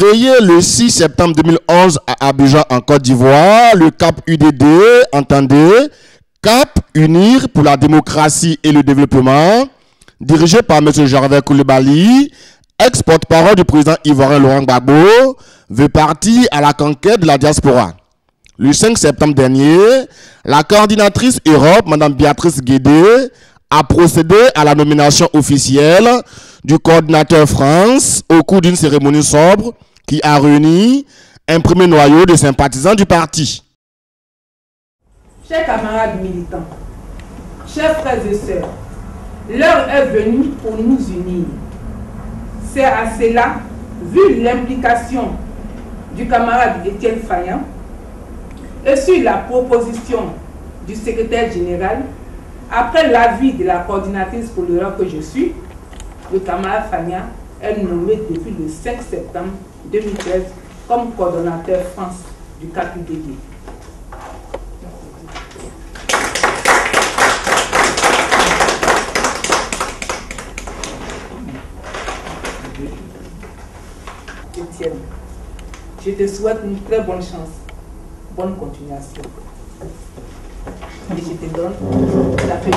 Créé le 6 septembre 2011 à Abidjan en Côte d'Ivoire, le CAP UDD, entendez, CAP Unir pour la démocratie et le développement, dirigé par M. Gervais Coulibaly, ex-porte-parole du président ivoirien Laurent Gbagbo, veut partir à la conquête de la diaspora. Le 5 septembre dernier, la coordinatrice Europe, Mme Béatrice Guédé, a procédé à la nomination officielle du coordinateur France au cours d'une cérémonie sobre qui a réuni un premier noyau de sympathisants du parti. Chers camarades militants, chers frères et sœurs, l'heure est venue pour nous unir. C'est à cela, vu l'implication du camarade Étienne Fayan et sur la proposition du secrétaire général, après l'avis de la coordinatrice pour l'Europe que je suis, le camarade Fayan est nommé depuis le 5 septembre 2013 comme coordonnateur France du CAP-UDD. Étienne, je te souhaite une très bonne chance, bonne continuation. Et je te donne la paix.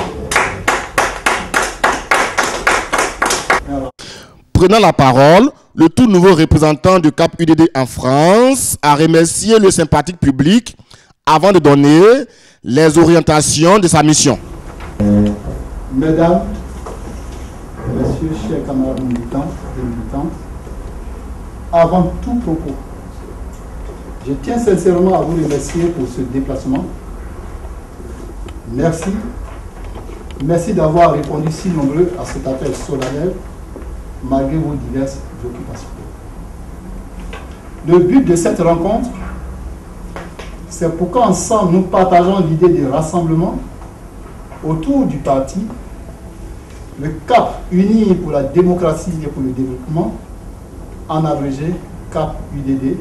Prenant la parole, le tout nouveau représentant du CAP UDD en France a remercié le sympathique public avant de donner les orientations de sa mission. Mesdames, Messieurs, chers camarades militants et militantes, avant tout propos, je tiens sincèrement à vous remercier pour ce déplacement. Merci. Merci d'avoir répondu si nombreux à cet appel solennel malgré vos diverses occupations. Le but de cette rencontre, c'est pour qu'ensemble nous partageons l'idée de rassemblement autour du parti, le CAP uni pour la démocratie et pour le développement, en abrégé CAP UDD.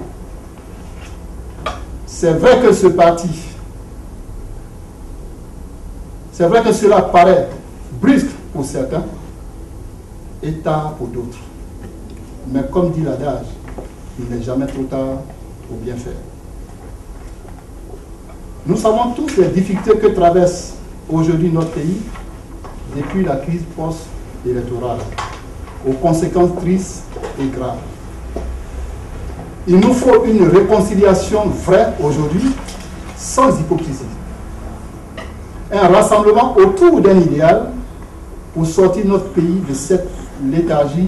C'est vrai que ce parti, c'est vrai que cela paraît brusque pour certains et tard pour d'autres. Mais comme dit l'adage, il n'est jamais trop tard pour bien faire. Nous savons tous les difficultés que traverse aujourd'hui notre pays depuis la crise post-électorale, aux conséquences tristes et graves. Il nous faut une réconciliation vraie aujourd'hui, sans hypocrisie. Un rassemblement autour d'un idéal pour sortir notre pays de cette léthargie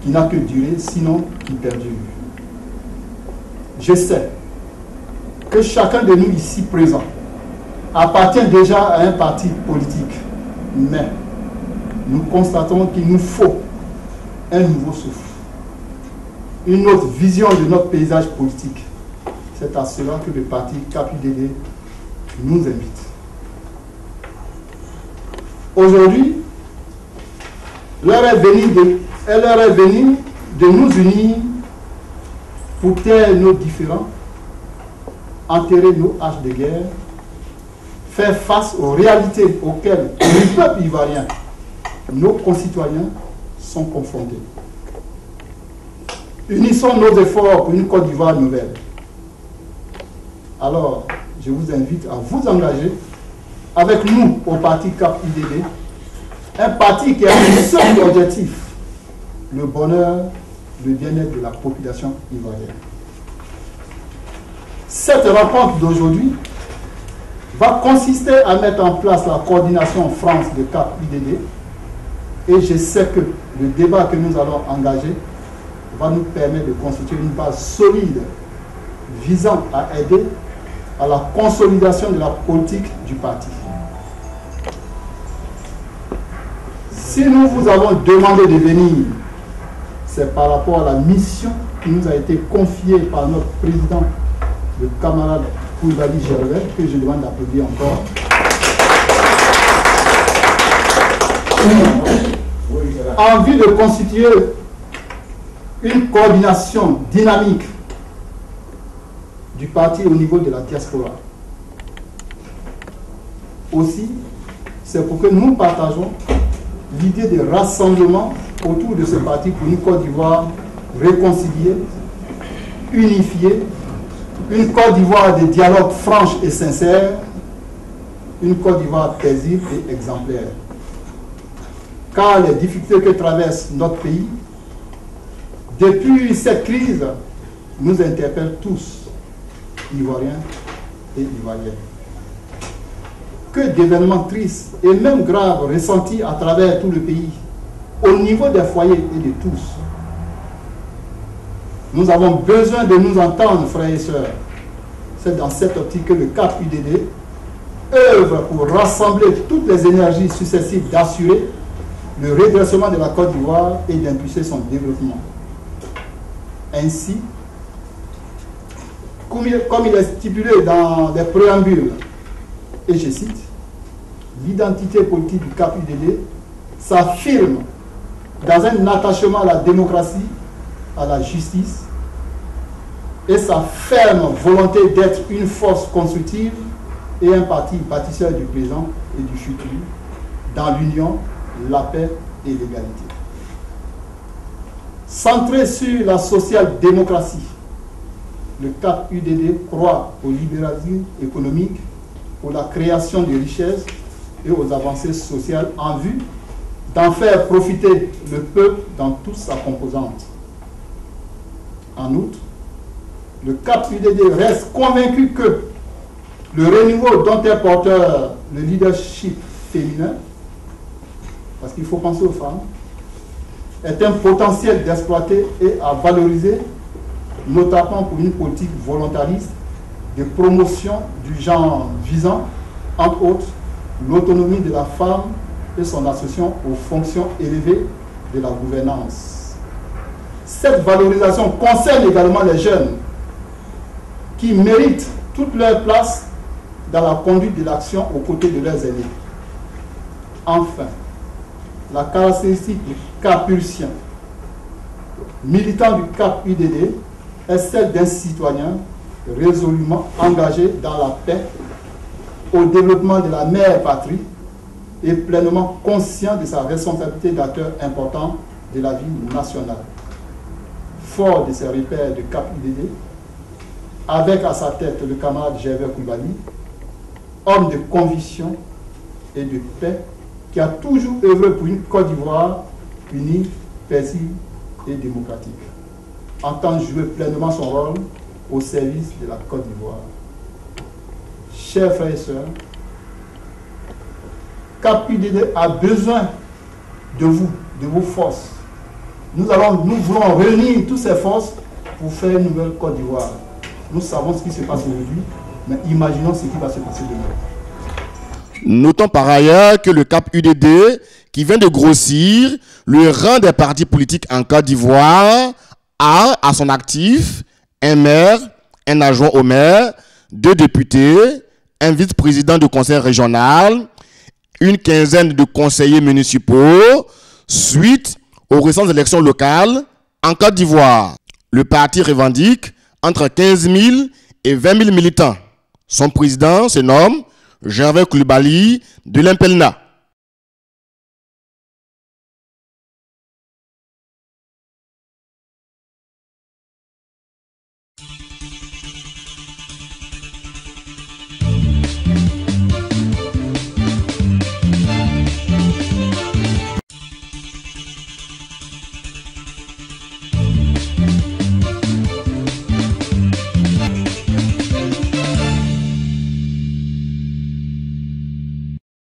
qui n'a que duré, sinon qui perdure. Je sais que chacun de nous ici présent appartient déjà à un parti politique, mais nous constatons qu'il nous faut un nouveau souffle, une autre vision de notre paysage politique. C'est à cela que le parti CAP-UDD nous invite. Aujourd'hui, l'heure est venue de nous unir pour taire nos différends, enterrer nos haches de guerre, faire face aux réalités auxquelles le peuple ivoirien, nos concitoyens, sont confrontés. Unissons nos efforts pour une Côte d'Ivoire nouvelle. Alors, je vous invite à vous engager avec nous au parti CAP-UDD, un parti qui a un seul objectif, le bonheur, le bien-être de la population ivoirienne. Cette rencontre d'aujourd'hui va consister à mettre en place la coordination France de CAP-UDD et je sais que le débat que nous allons engager va nous permettre de constituer une base solide visant à aider à la consolidation de la politique du parti. Si nous vous avons demandé de venir, c'est par rapport à la mission qui nous a été confiée par notre président, le camarade Coulibaly Gervais, que je demande d'applaudir encore. En vue de constituer une coordination dynamique du parti au niveau de la diaspora. Aussi, c'est pour que nous partageons l'idée de rassemblement autour de ce parti pour une Côte d'Ivoire réconciliée, unifiée, une Côte d'Ivoire de dialogue franche et sincère, une Côte d'Ivoire paisible et exemplaire. Car les difficultés que traverse notre pays, depuis cette crise, nous interpellent tous, Ivoiriens et Ivoiriennes. Que d'événements tristes et même graves ressentis à travers tout le pays, au niveau des foyers et de tous. Nous avons besoin de nous entendre, frères et sœurs. C'est dans cette optique que le CAP UDD œuvre pour rassembler toutes les énergies successives d'assurer le redressement de la Côte d'Ivoire et d'impulser son développement. Ainsi, comme il est stipulé dans les préambules, et je cite, l'identité politique du CAP UDD s'affirme dans un attachement à la démocratie, à la justice, et sa ferme volonté d'être une force constructive et un parti bâtisseur du présent et du futur, dans l'union, la paix et l'égalité. Centré sur la social-démocratie, le CAP UDD croit au libéralisme économique, pour la création de richesses et aux avancées sociales en vue d'en faire profiter le peuple dans toute sa composante. En outre, le CAP UDD reste convaincu que le renouveau dont est porteur le leadership féminin, parce qu'il faut penser aux femmes, est un potentiel d'exploiter et à valoriser, notamment pour une politique volontariste de promotion du genre visant, entre autres, l'autonomie de la femme et son association aux fonctions élevées de la gouvernance. Cette valorisation concerne également les jeunes qui méritent toute leur place dans la conduite de l'action aux côtés de leurs aînés. Enfin, la caractéristique du capurcien, militant du CAP UDD, est celle d'un citoyen résolument engagé dans la paix, au développement de la mère patrie et pleinement conscient de sa responsabilité d'acteur important de la vie nationale. Fort de ses repères de CAP UDD, avec à sa tête le camarade Gervais Koulibaly, homme de conviction et de paix, qui a toujours œuvré pour une Côte d'Ivoire unie, paisible et démocratique, entend jouer pleinement son rôle au service de la Côte d'Ivoire. Chers frères et sœurs, CAP UDD a besoin de vous, de vos forces. Nous voulons réunir toutes ces forces pour faire une nouvelle Côte d'Ivoire. Nous savons ce qui se passe aujourd'hui, mais imaginons ce qui va se passer demain. Notons par ailleurs que le CAP UDD, qui vient de grossir, le rang des partis politiques en Côte d'Ivoire, a à son actif un maire, un adjoint au maire, 2 députés, un vice-président du conseil régional, une quinzaine de conseillers municipaux, suite aux récentes élections locales en Côte d'Ivoire. Le parti revendique entre 15 000 et 20 000 militants. Son président se nomme Gervais Koulibaly de l'Impelna.